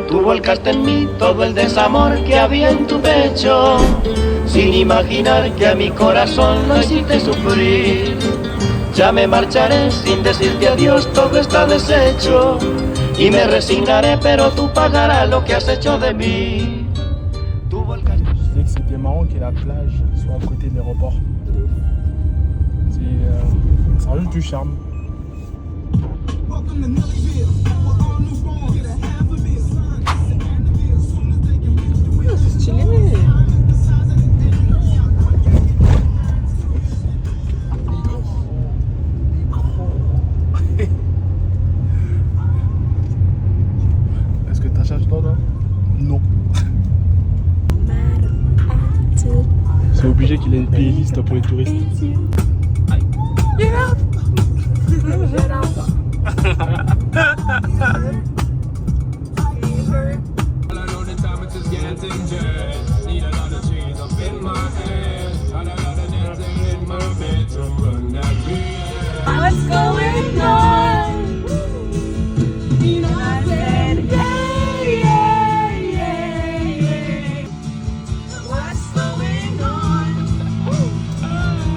Tú volcaste en mí todo el desamor que había en tu pecho, sin imaginar que a mi corazón lo hiciste sufrir. Ya me marcharé sin decirte adiós, todo está deshecho, y me resignaré, pero tú pagarás lo que has hecho de mí. Tú volcaste... Je disais que c'était marrant que la plage soit à côté de l'aéroport. Ça rajoute du charme. C'est stylé. Est-ce que t'achètes toi, toi? Non. C'est obligé qu'il ait une playlist pour les touristes. What's going on? I said, yeah, yeah, yeah, yeah. What's going on?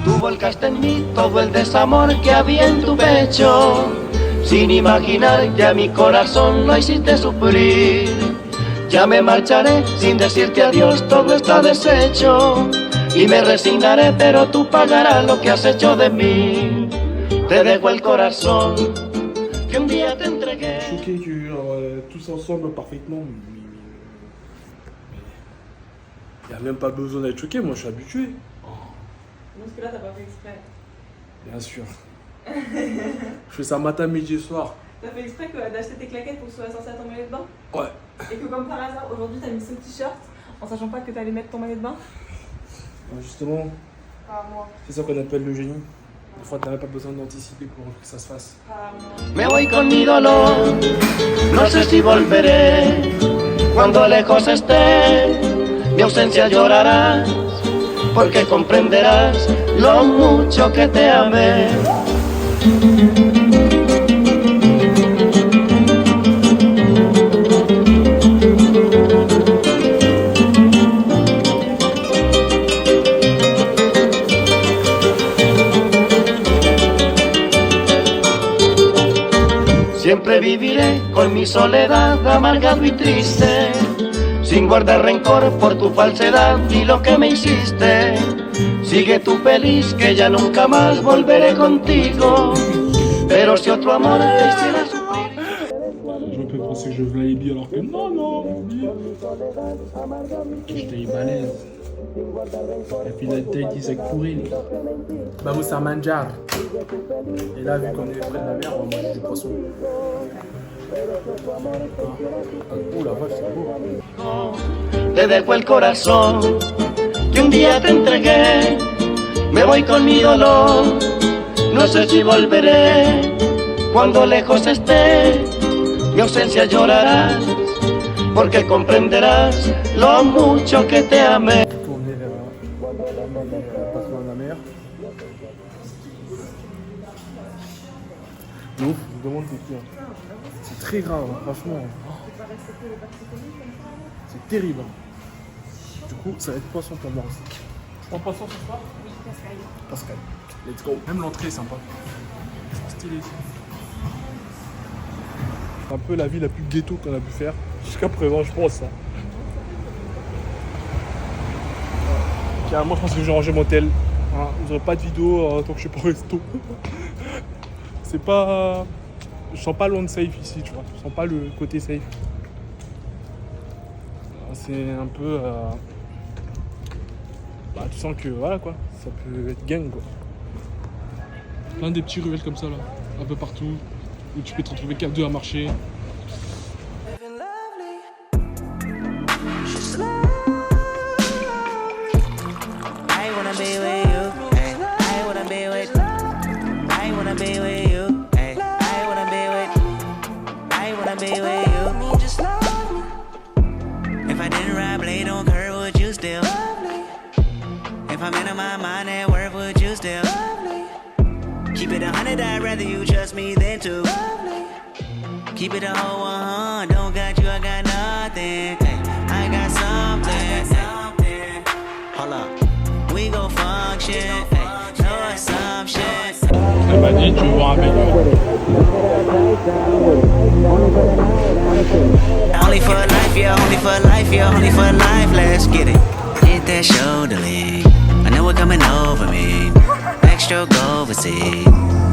Tú volcaste en mí todo el desamor que había en tu pecho, sin imaginar que a mi corazón lo hiciste sufrir. Ya me marcharé sin decirte adiós, todo está deshecho, y me resignaré, pero tú pagarás lo que has hecho de mí. Te dejo el corazón que un día te entregué. Choqué que tous ensemble parfaitement. Il n'y a même pas besoin d'être choqué, moi je suis habitué. Parce que là, t'as pas fait exprès. Bien sûr. Je fais ça matin, midi et soir. T'as fait exprès d'acheter tes claquettes pour que tu sois censé à ton maillot de bain? Ouais. Et que comme par hasard, aujourd'hui, t'as mis ce t-shirt en sachant pas que t'allais mettre ton maillot de bain? Justement, Pas moi. c'est ça qu'on appelle le génie. Des fois, t'avais pas besoin d'anticiper pour que ça se fasse. Pas moi. Me voy con mi dolor, no sé si volveré. Cuando lejos esté, mi ausencia llorarás, porque comprenderás lo mucho que te amé. Siempre viviré con mi soledad amargado y triste, sin guardar rencor por tu falsedad y lo que me hiciste. Sigue tú feliz, que ya nunca más volveré contigo, pero si otro amor te hiciera sufrir. Je peux penser que je voulais bien alors que non, non, j'étais balèze. Et puis la tête qui s'est pourrie. Vamos a manjar. Et là, vu qu'on est près de la mer, on va manger du poisson. Oh la vache, c'est beau. Te dejo el corazón que un día te entregué. Me voy con mi dolor, no sé si volveré. Cuando lejos esté, mi ausencia llorarás, porque comprenderás lo mucho que te amé. Tourner vers le passement de la mer. Non, je me demande c'est qui. C'est très grave, hein, franchement. C'est terrible. Du coup, ça va être poisson pour moi aussi. Tu prends poisson ce soir? Oui, Pascal. Pascal. Let's go. Même l'entrée est sympa. C'est stylé ici. C'est un peu la vie la plus ghetto qu'on a pu faire jusqu'à présent, je pense. Moi, je pense que je vais ranger mon tel. Hein, vous n'aurez pas de vidéo tant que je suis pas au resto. C'est pas... Je sens pas loin de safe ici, tu vois. Je sens pas le côté safe. C'est un peu... Bah, tu sens que, voilà quoi, ça peut être gang quoi. Plein des petits ruelles comme ça là, un peu partout, où tu peux te retrouver qu'à deux à marcher. If I didn't ride blade on curve, would you still? If I'm in my mind at work, would you still? Keep it it 100, I'd rather you trust me than two. Keep it a whole 100, don't got you, I got nothing. Ay, I got something. Ay, hold up, we gon' function. Ay, no assumption. Elle m'a dit tu veux voir un mec. Only for life, yeah, only for life, yeah, only for life, let's get it. Hit that shoulder lean, I know it coming over me. Backstroke overseas,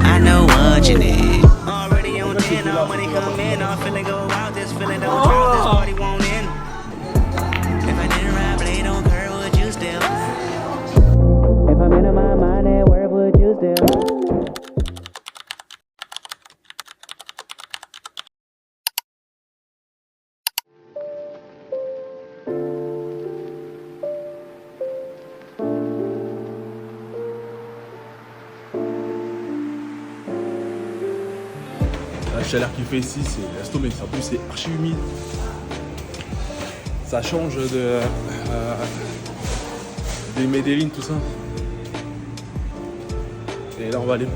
I know what you need. Already on 10, all money come in, all feeling go out, this feeling don't drop, this party won't end. If I didn't ride blade on curve, would you still? If I'm in my mind, that word, would you still? La chaleur qu'il fait ici, c'est laisse tomber. En plus, c'est archi humide. Ça change des Medellin, tout ça. Et là, on va aller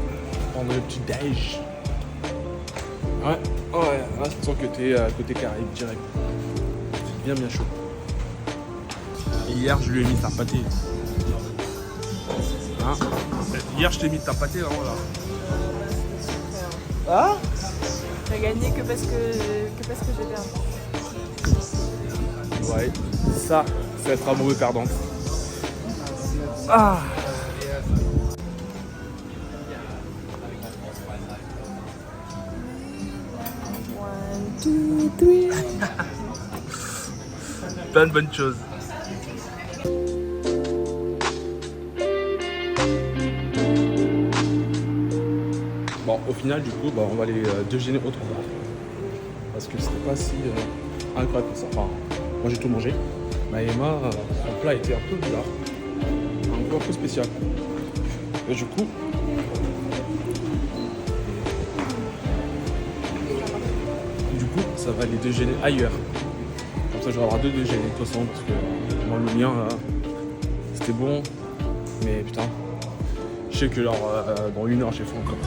prendre le petit déj. Ouais, là, je sens que t'es côté Caraïbes direct. C'est bien chaud. Et hier, je lui ai mis ta pâté. Hein, hier, je t'ai mis ta pâté, là, voilà. Ah, T'as gagné que parce que j'ai perdu. ouais, ça va être un mauvais perdant. Ah. Plein de bonnes choses. Bon, au final, du coup, on va aller déjeuner autre part. Parce que c'était pas si incroyable que ça. Enfin, moi j'ai tout mangé. Mais Emma, son plat était un peu bizarre. Un peu spécial. Et du coup, ça va aller déjeuner ailleurs. Comme ça, j'aurai avoir 2 déjeuners de toute façon. Parce que moi, le mien, c'était bon. Mais putain, je sais que genre, dans 1 heure, j'ai faim encore.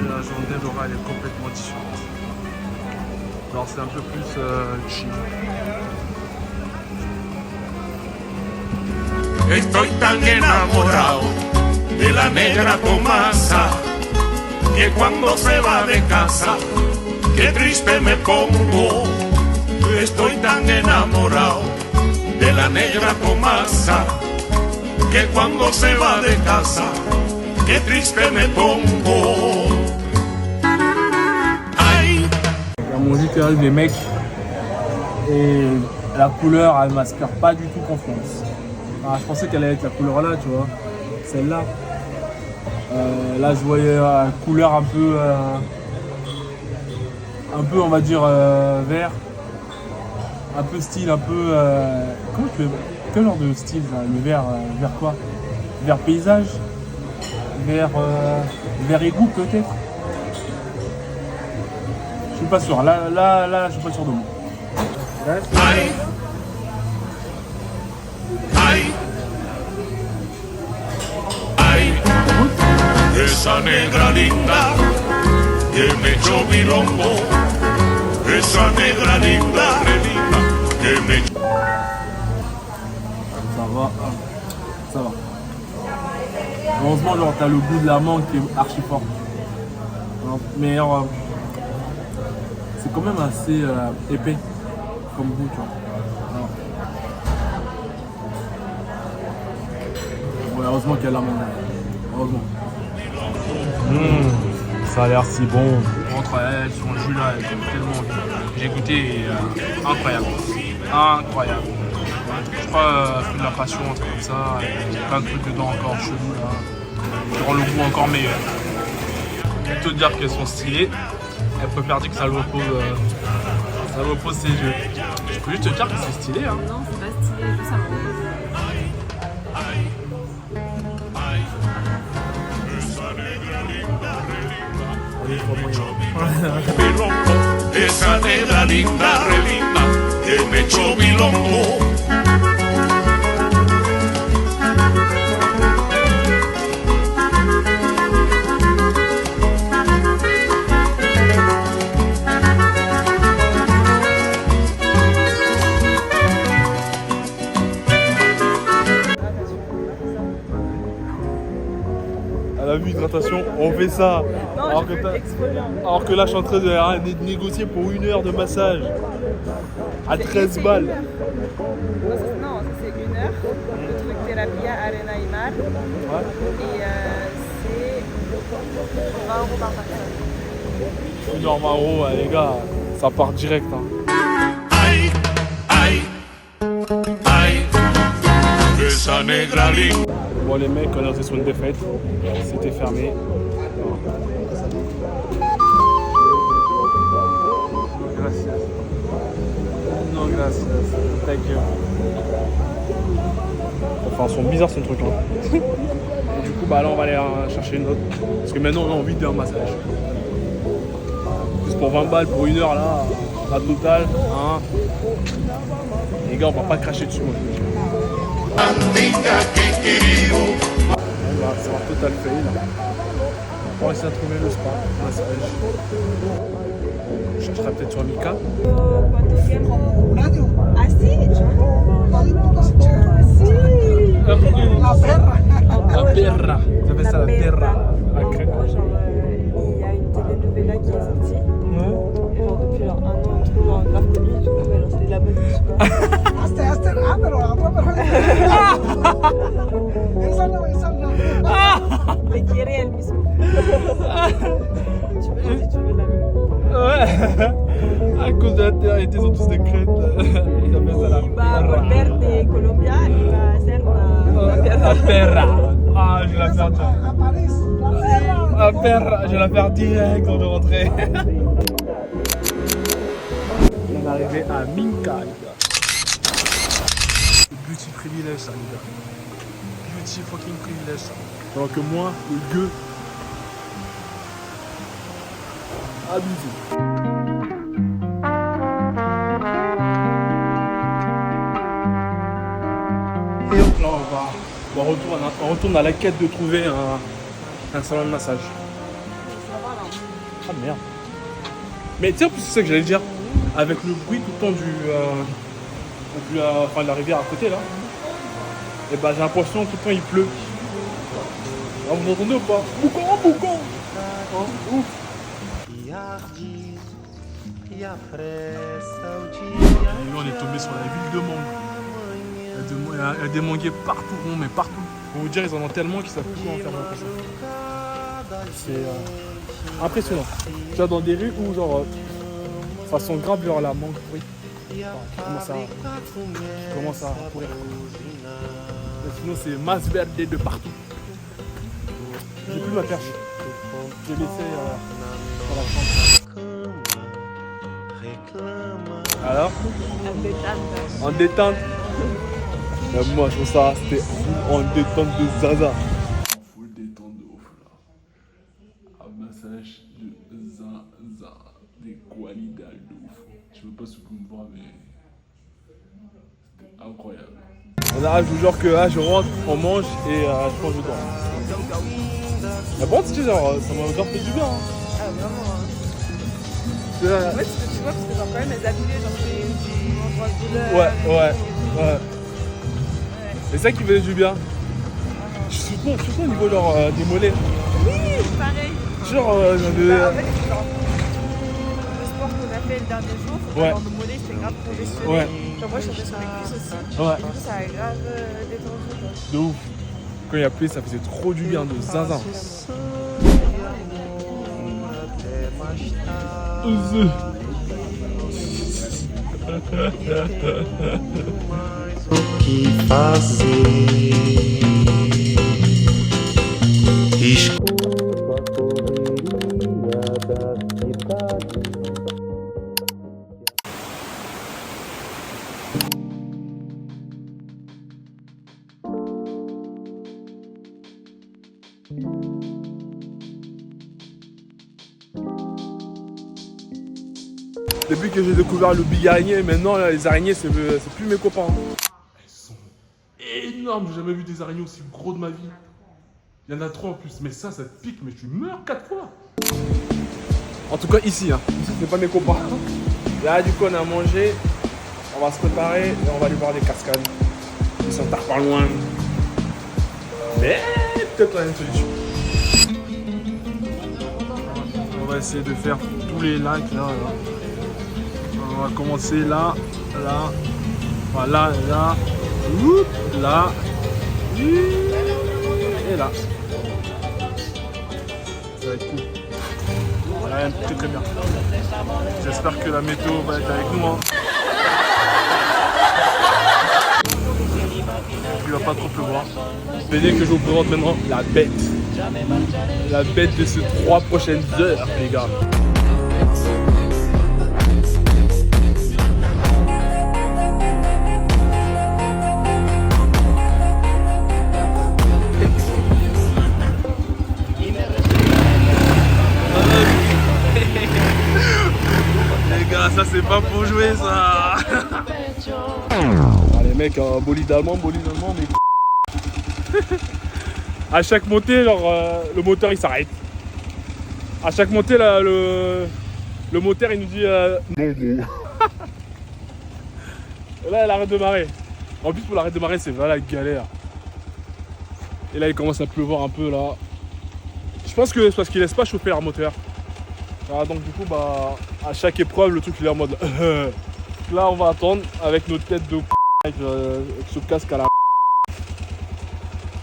La journée de Laura, elle est complètement différente. Alors c'est un peu plus chill. Estoy tan enamorado de la negra Tomasa que cuando se va de casa, qué triste me pongo. Estoy tan enamorado de la negra Tomasa que cuando se va de casa, qué triste me pongo. Ay. À mon jus qui arrive les mecs et la couleur elle m'inspire pas du tout confiance. Ah, je pensais qu'elle allait être la couleur là, tu vois, celle-là. Là je voyais la couleur un peu on va dire vert, un peu style un peu comment tu veux, quel genre de style là, le vert vert quoi, vert paysage, vert égout peut-être. Je suis pas sûr, là je suis pas sûr de moi. Ay, ay, ay, esa negra linda que me echó bilombo, esa negra linda, que me Ça va. Heureusement, genre, t'as le goût de la mangue qui est archi fort. Mais c'est quand même assez épais comme goût, tu vois. Ouais, heureusement qu'il y a la mangue. Heureusement. Ça a l'air si bon. Entre elles, son jus là, elle est tellement envie. J'ai goûté et incroyable. Incroyable. Je crois fruit de la passion, un truc comme ça. Il y a plein de trucs dedans encore chelous là. Qui rend le goût encore meilleur. Pour te dire qu'elles sont stylées, elle préfère dire que ça lui repose ses yeux. Je peux juste te dire que c'est stylé hein. Non, c'est pas stylé, juste ça me repose. bilombo, esa negra linda, re linda, que me echó bilongo. À la vue hydratation, on fait ça. Non, Alors j'ai que, fait exfoliant. alors que là, je suis en train de négocier pour 1 heure de massage à 13 balles. Non, ça c'est 1 heure. Le truc Thérapia Arena Imar. Ouais. Et c'est 20 € par personne. 1 heure 20 €, les gars, ça part direct. Hein. Ay, ay, ay, esa negra linda. Bon, les mecs, on est sur une défaite. C'était fermé. Gracias. Non, gracias. Thank you. Enfin, ils sont bizarres, ce truc là. Et du coup, bah là, on va aller chercher une autre. Parce que maintenant, on a envie d'un massage. Juste pour 20 balles pour 1 heure là, la totale. Hein. Les gars, on va pas cracher dessus. Moi. C'est un total fail. On va essayer de trouver le spa, massage. Je chercherai peut-être sur Mika. ¿Cuánto tiempo? ¿Así? La perra. Ils appellent ça la perra. La crème. Moi, genre, il y a une telenovela qui est sortie. Et genre, depuis genre 1 an, on trouve genre grave connu. Du coup, genre, c'est la bonne Le quiere el mismo. Tu peux dire si tu veux la même. Ouais. À cause de la terre, ils étaient tous des crêtes. Ils appellent ça la Il va volver de Colombia y va a hacer La perra. Ah, je vais la faire direct. La perra, je vais la faire direct quand je rentrais. On est arrivé à Minka, les gars. Beauty privilège, ça, les gars. Beauty fucking privilège, ça. Alors que moi, le gueux. Abusé. Et donc là, on retourne à la quête de trouver un salon de massage. Ah merde. Mais tiens, c'est ça que j'allais dire. Avec le bruit tout le temps de la rivière à côté là. Et bah j'ai l'impression que tout le temps il pleut. Alors, vous entendez ou pas? Boucan, boucan. Ouf. Et là, on est tombé sur la ville de mangue. Il y a des manguiers partout, mais partout. Pour vous dire, ils en ont tellement qu'ils savent plus quoi en faire maintenant. C'est impressionnant. Tu vois, dans des rues où, genre, façon grave vers la mangue pourrie. Commence à pourrir. Mais sinon, c'est masse verte de partout. J'ai plus ma perche. J'ai laissé dans la chambre. Alors? En détente. Mais moi, je trouve ça, c'était en détente de zaza. Full détente de ouf là. Un massage de zaza. Des qualités de ouf. Je sais pas si vous me voir, mais c'était incroyable. Là, je vous jure que là, je rentre, on mange et je mange dedans. Mais bon, tu sais, genre, ça m'a grave fait du bien. Hein. Ah, vraiment. En fait, tu vois, parce que genre, quand même, elles habillées, genre, des endroits de douleur. Ouais. C'est ça qui faisait du bien. Surtout au niveau genre, des mollets. Oui, pareil. Genre, En fait, genre, le sport qu'on a fait le dernier jour, faut Ouais. que nos mollets, c'était grave congestionné. Ouais. Genre, moi, je suis tombée sur les cuisses aussi. Ouais. Et du coup, ça a grave détendu. Quoi. De ouf. Quand il y a plu, ça faisait trop du bien de zinzin. Que fazer? Escuta a correria da cidade. Depuis que j'ai découvert le big araignée, maintenant là, les araignées c'est plus mes copains. Elles sont énormes, j'ai jamais vu des araignées aussi gros de ma vie. Il y en a 3 en plus, mais ça te pique, mais tu meurs 4 fois. En tout cas ici, ici c'est pas mes copains. Là du coup on a mangé, on va se préparer et on va aller voir des cascades. Ils sont pas loin. Mais peut-être on a une solution. On va essayer de faire tous les lacs là. On va commencer là, voilà, là, là, et là. Ça va être cool. Ça va être très très bien. J'espère que la météo va être avec nous. Il va pas trop pleuvoir. Venez que je vous présente maintenant la bête. La bête de ces 3 prochaines heures, les gars. Les gars, ça c'est pas pour jouer ça. Ah, les mecs, bolide allemand, mais... À chaque montée, genre, le moteur il s'arrête. À chaque montée, là, le moteur il nous dit non. Là, elle arrête de marrer. En plus, pour l'arrêt de marrer, c'est vraiment la galère. Et là, il commence à pleuvoir un peu là. Je pense que c'est parce qu'il laisse pas chauffer leur moteur. Alors, donc, du coup, bah, à chaque épreuve, le truc il est en mode. Là, on va attendre avec nos têtes de avec ce casque à la.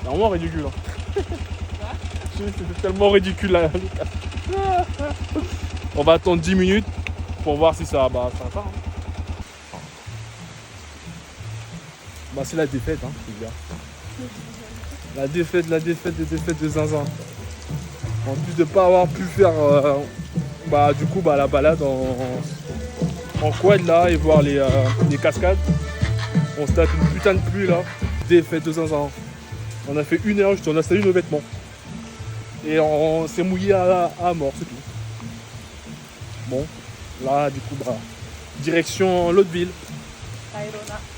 C'est vraiment ridicule. C'est tellement ridicule là. On va attendre 10 minutes pour voir si ça part. Bah c'est la défaite, les gars. La défaite de Zinzin. En plus de pas avoir pu faire la balade en quad là et voir les cascades. On se tape une putain de pluie là. Défaite de Zinzin. On a fait 1 heure juste, on a installé nos vêtements. Et on s'est mouillé à mort, c'est tout. Bon, là du coup, direction l'autre ville.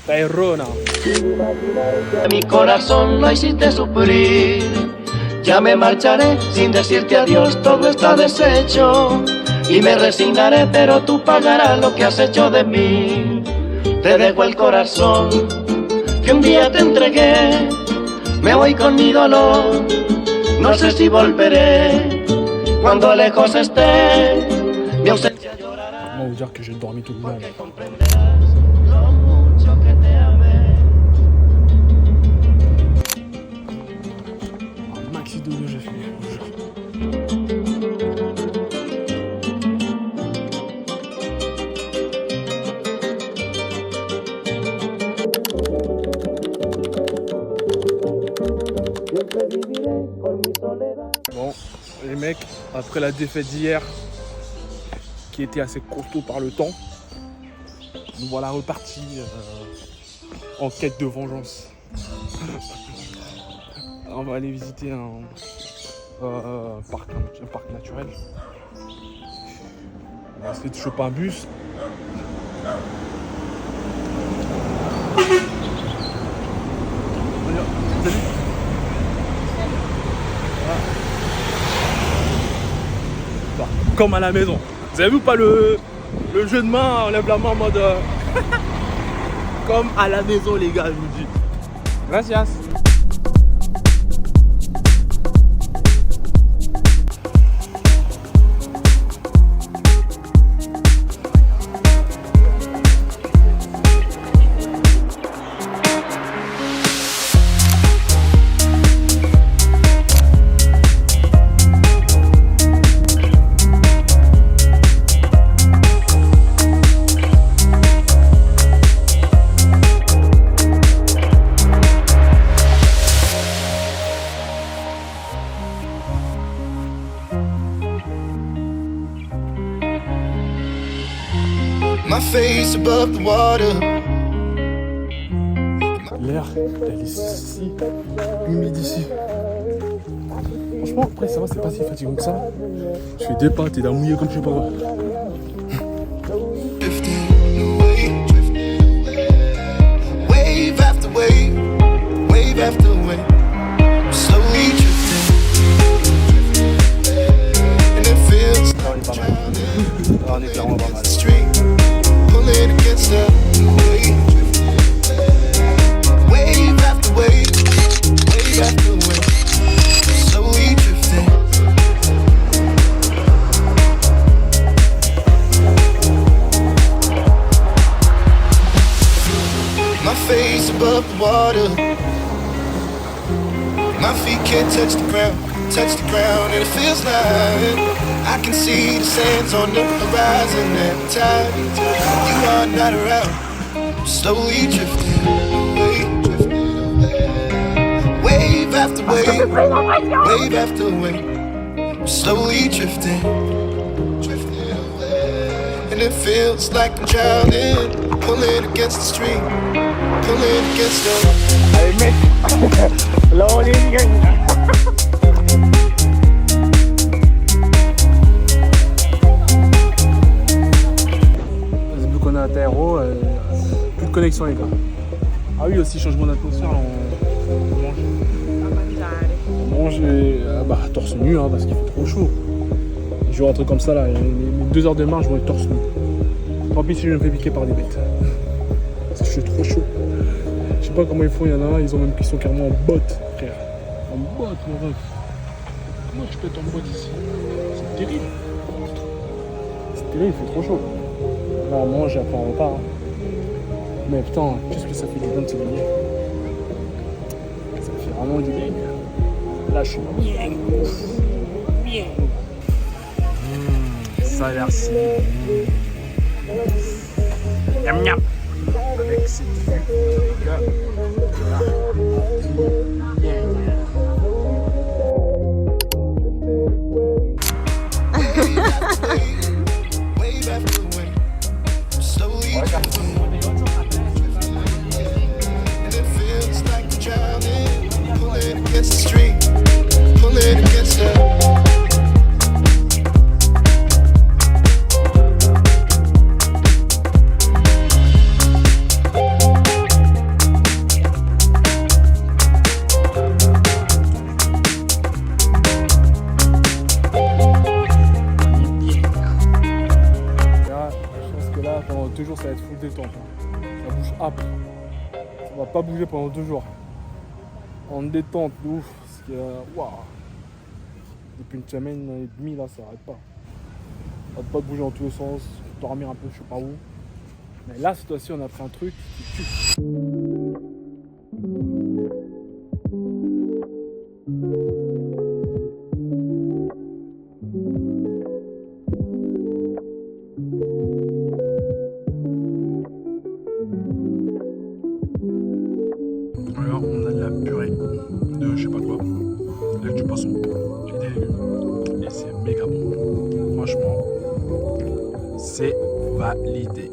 Tayrona. Mi corazón lo hiciste sufrir. Ya me marcharé sin decirte adiós, todo está deshecho. Y me resignaré, pero tú pagarás lo que has hecho de mí. Te dejo el corazón que un día te entregué. Me voy con mi dolor, no sé si volveré. Cuando lejos esté, mi ausencia llorará. Comment vous dire que j'ai dormi tout le monde. Lo mucho que te amé. Un maxi de j'ai fait, je vous jure. Bon, les mecs, après la défaite d'hier, qui était assez costaud par le temps, nous voilà repartis en quête de vengeance. On va aller visiter un parc naturel. On va essayer de choper un bus. Salut. Bah, comme à la maison. Vous avez vu ou pas le jeu de main, on lève la main en mode comme à la maison les gars, je vous dis. Gracias. My face above the water. L'air, elle est si humide ici. Franchement, après ça va, c'est pas si fatigant que ça. Je fais des pas, t'es là mouillé comme je sais pas quoi. face above the water. My feet can't touch the ground, and it feels like I can see the sands on the horizon every time you are not around. Slowly drifting away, wave after wave, wave after wave. Slowly drifting away, and it feels like I'm drowning, pulling against the stream, pulling against the. Allez mec, là on est vu qu'on est à Taïro, plus de connexion les gars. Ah oui aussi changement d'atmosphère, on mange torse nu hein, parce qu'il fait trop chaud. Je vais rentrer comme ça là, mes 2 heures de marche je vais être torse nu. Tant pis si je me fais piquer par des bêtes. Parce que je suis trop chaud. Je sais pas comment ils font, il y en a, ils ont même qui sont carrément en botte, frère. En botte, mon ref. Comment tu peux être en botte ici? C'est terrible. C'est terrible, il fait trop chaud. Là, on mange et après on repart. Hein. Mais putain, qu'est-ce que ça fait du bien de se baigner? Ça fait vraiment du bien. Là, je suis bien. Bien. Ça a l'air si. Miam miam. Avec cette vue, les gars. Toujours ça va être full détente, hein. Ça bouge après. Ça va pas bouger pendant 2 jours. En détente de ouf. Parce que waouh. Depuis une semaine et demie là ça arrête pas. Ça arrête pas de bouger dans tous les sens, dormir un peu je sais pas où. Mais là cette fois-ci on a fait un truc qui tue. Alors on a de la purée de je sais pas quoi, avec du poisson et des légumes. Et c'est méga bon. Franchement, c'est validé.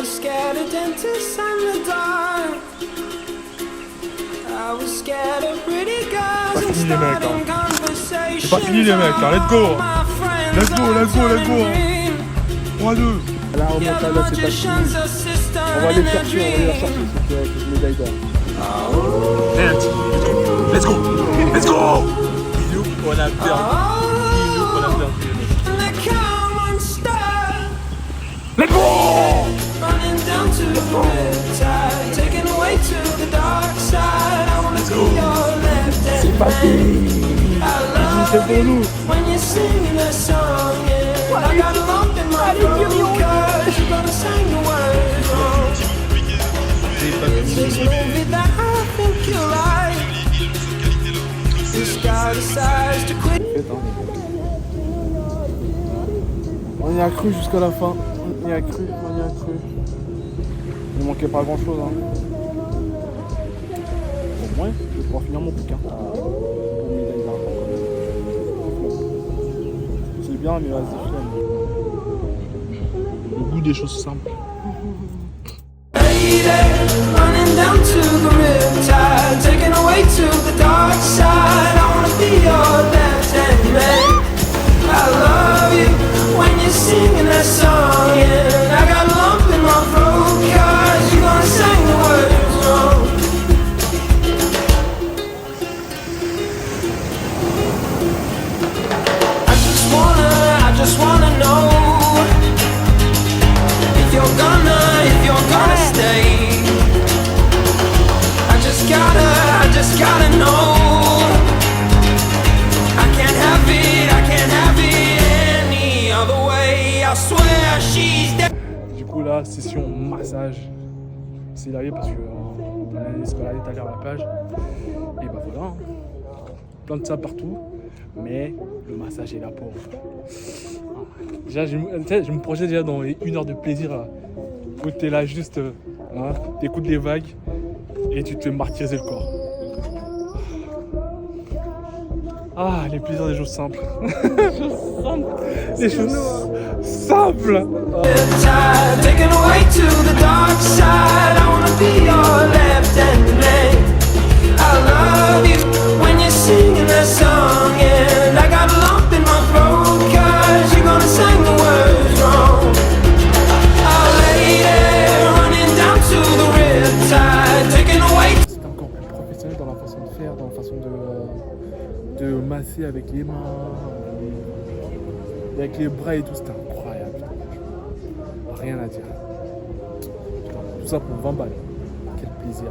Scared of dentists and the dark. I was scared of pretty girls and starting conversations. C'est pas fini les mecs, hein. Let's go. Let's go, let's go, let's go. 3, 2. Là on monte à la cétacine. On va aller chercher, cette médaille d'or. Let's go, let's go. Bisous, on a perdu. Bisous, on a perdu. Let's go. Running down to the riptide, taken away to the dark side. I wanna be your left hand man. I love it when you're singing that song. Yeah. I got a lump in my throat 'cause you're gonna sing the words wrong. This movie that I think you like. This guy decides to quit. On y a cru jusqu'à la fin. On y a cru. Il manquait pas grand chose. Hein. Au moins, je vais pouvoir finir mon bouquin. bien, mais vas-y, flemme. Le goût des choses simples. Running down to the riptide, taken away to the dark side. I wanna be your left-hand man. I love you when you're singing that song, and I got a lump in my throat 'cause you're gonna sing the words wrong. I just wanna know if you're gonna stay. I just gotta know. I can't have it any other way. I swear she's dead. Du coup là, session massage. C'est largué parce que on a l'escalade est allé à la plage. Et bah voilà. Hein. Plein de sable partout. Mais le massage est là pour. Déjà, je me projette déjà dans les 1 heure de plaisir. Où t'es là juste, hein, t'écoutes les vagues et tu te fais martyriser le corps. Ah, les plaisirs des choses simples. Des choses simples. Taken away to the dark side. I wanna be your left-hand man. I love you when you're singing that song, and I got a lump in my throat 'cause you're gonna sing the words wrong. Oh lady, running down to the riptide, taken away. C'est encore plus professionnel dans la façon de faire, dans la façon de masser avec les mains, et avec les bras et tout, c'était incroyable. Putain. Rien à dire. Putain, tout ça pour 20 balles. Quel plaisir.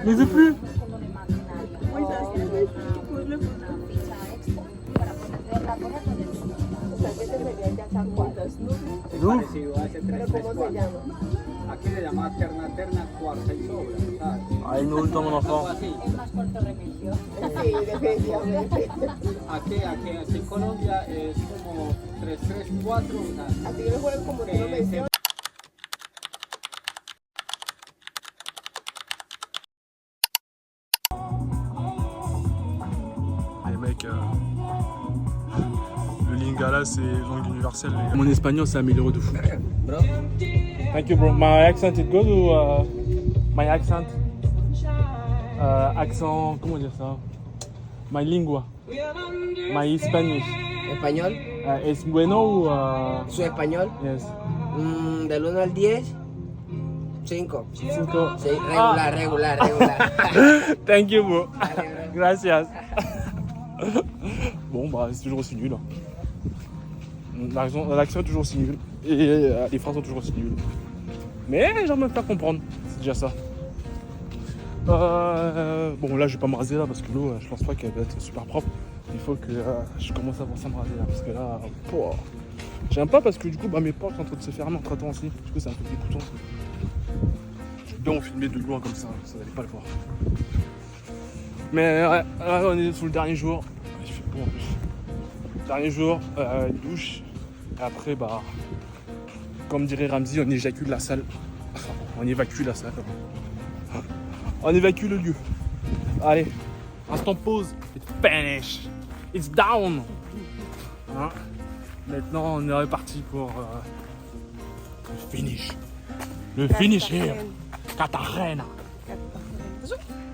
Mais je veux plus. Aquí le llamas terna, cuarta y sobra, ¿sabes? Ay, me gusta mon enfant. Aquí en Colombia es como 3-3-4. Así que lo juegan como tú lo mencionas. Les mecs, le Lingala c'est langue universelle. Mon espagnol s'est amélioré de fou. Bro, Thank you, bro. My accent is good ou my accent? Accent, comment dire ça? My lingua. My Spanish. ¿Español? ¿Es bueno o...? ¿Su español? Yes. Del 1 al 10, 5. 5. Sí, regular. Thank you, bro. Dale, bro. Gracias. Bon, bah, c'est toujours aussi nul. L'accent est toujours aussi nul. Et les phrases sont toujours aussi nulles. Mais j'aime me faire comprendre. C'est déjà ça. Bon, là, je vais pas me raser là parce que l'eau, je pense pas qu'elle va être super propre. Il faut que je commence à penser à me raser là. Parce que là, j'aime pas parce que du coup, bah, mes portes sont en train de se fermer entre temps aussi. Du coup, c'est un peu dégoûtant. Je vais bien filmer de loin comme ça. Ça n'allait pas le voir. Mais ouais, là, on est sous le dernier jour. Il fait beau en plus. Dernier jour, douche. Et après, bah, comme dirait Ramsey, on éjacule la salle. On évacue la salle. On évacue le lieu. Allez, instant pause. It's finish. It's down. Hein? Maintenant, on est reparti pour le finish. Le finish here. Cartagena.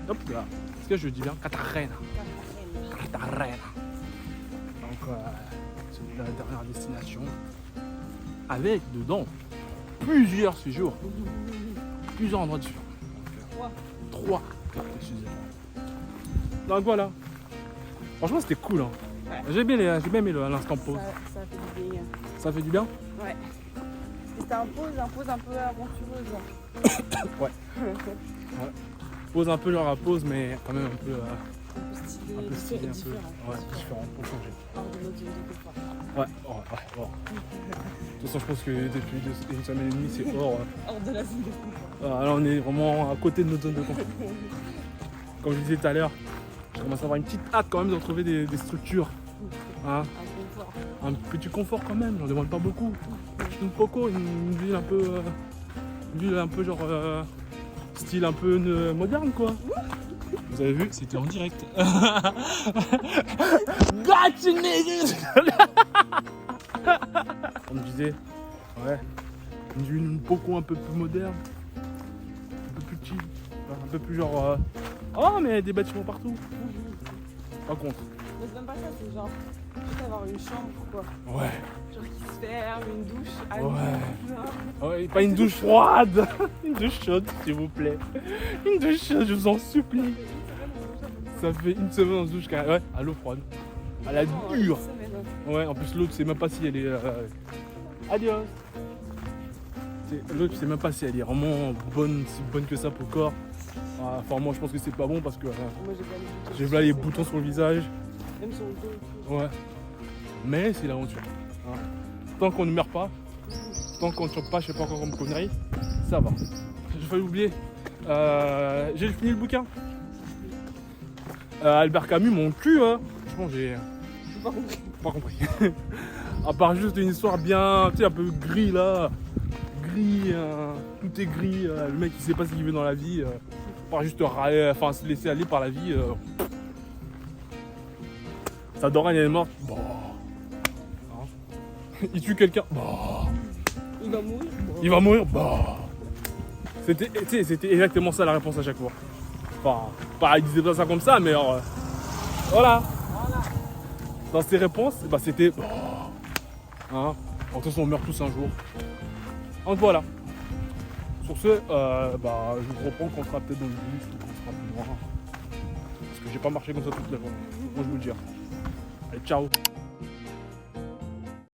Hop là. Est-ce que je dis bien Cartagena? Cartagena. Donc, c'est la dernière destination. Avec dedans plusieurs séjours. Plusieurs endroits différents. 3 précisément. Donc voilà. Franchement, c'était cool. Hein. Ouais. J'ai bien aimé l'instant pause. Ça fait du bien. Ça fait du bien? Ouais. C'était un pause un peu aventureuse. Ouais. Ouais. Pause un peu genre à pause, mais quand même un peu stylé, un peu différent pour changer. Hors de notre zone de confort. Ouais. De toute façon, je pense que depuis une semaine et demie, c'est hors de la zone de confort. Là, on est vraiment à côté de notre zone de confort. Comme je disais tout à l'heure, je commence à avoir une petite hâte quand même de retrouver des structures. Hein, un petit confort quand même, j'en demande pas beaucoup. Une coco, une ville un peu Lui, il est un peu genre style un peu moderne quoi. Vous avez vu? C'était en direct. On me disait, ouais, une Poco un peu plus moderne, un peu plus chill, un peu plus genre, oh mais des bâtiments partout. Pas contre. Mais c'est même pas ça, c'est genre juste avoir une chambre quoi. Ouais. Genre qui se ferme, une douche à Ouais. l'eau. Ouais, pas une douche froide, une douche chaude s'il vous plaît. Une douche chaude, je vous en supplie. Ça fait une semaine en douche, ouais, à l'eau froide. À la dure. Ouais, en plus l'autre, tu sais même pas si elle est. Adios. L'autre, tu sais même pas si elle est vraiment bonne, si bonne que ça pour le corps. Enfin, moi, je pense que c'est pas bon parce que j'ai là les boutons sur le visage. Même sur le dos. Ouais. Mais c'est l'aventure. Hein. Tant qu'on ne meurt pas, tant qu'on ne chope pas, je sais pas encore comme connerie, ça va. J'ai failli oublier. J'ai fini le bouquin. Albert Camus, mon cul, hein. Franchement, j'ai pas compris. À part juste une histoire bien, tu sais, un peu gris là. Gris, tout est gris. Le mec il sait pas ce qu'il veut dans la vie. Pas juste enfin se laisser aller par la vie. Ça dort, elle est morte. Bon. Hein. Il tue quelqu'un. Bon. Il va mourir. Il va mourir. Bon. C'était exactement ça la réponse à chaque fois. Enfin, pas il disait pas ça comme ça, mais voilà. Dans ses réponses, bah, c'était. Hein. De toute façon, on meurt tous un jour. Donc voilà. Sur ce, bah, je vous reprends qu'on sera peut-être dans le bus ou qu'on sera plus loin. Parce que j'ai pas marché comme ça toute la journée. Moi, je vous le dis. Allez, ciao.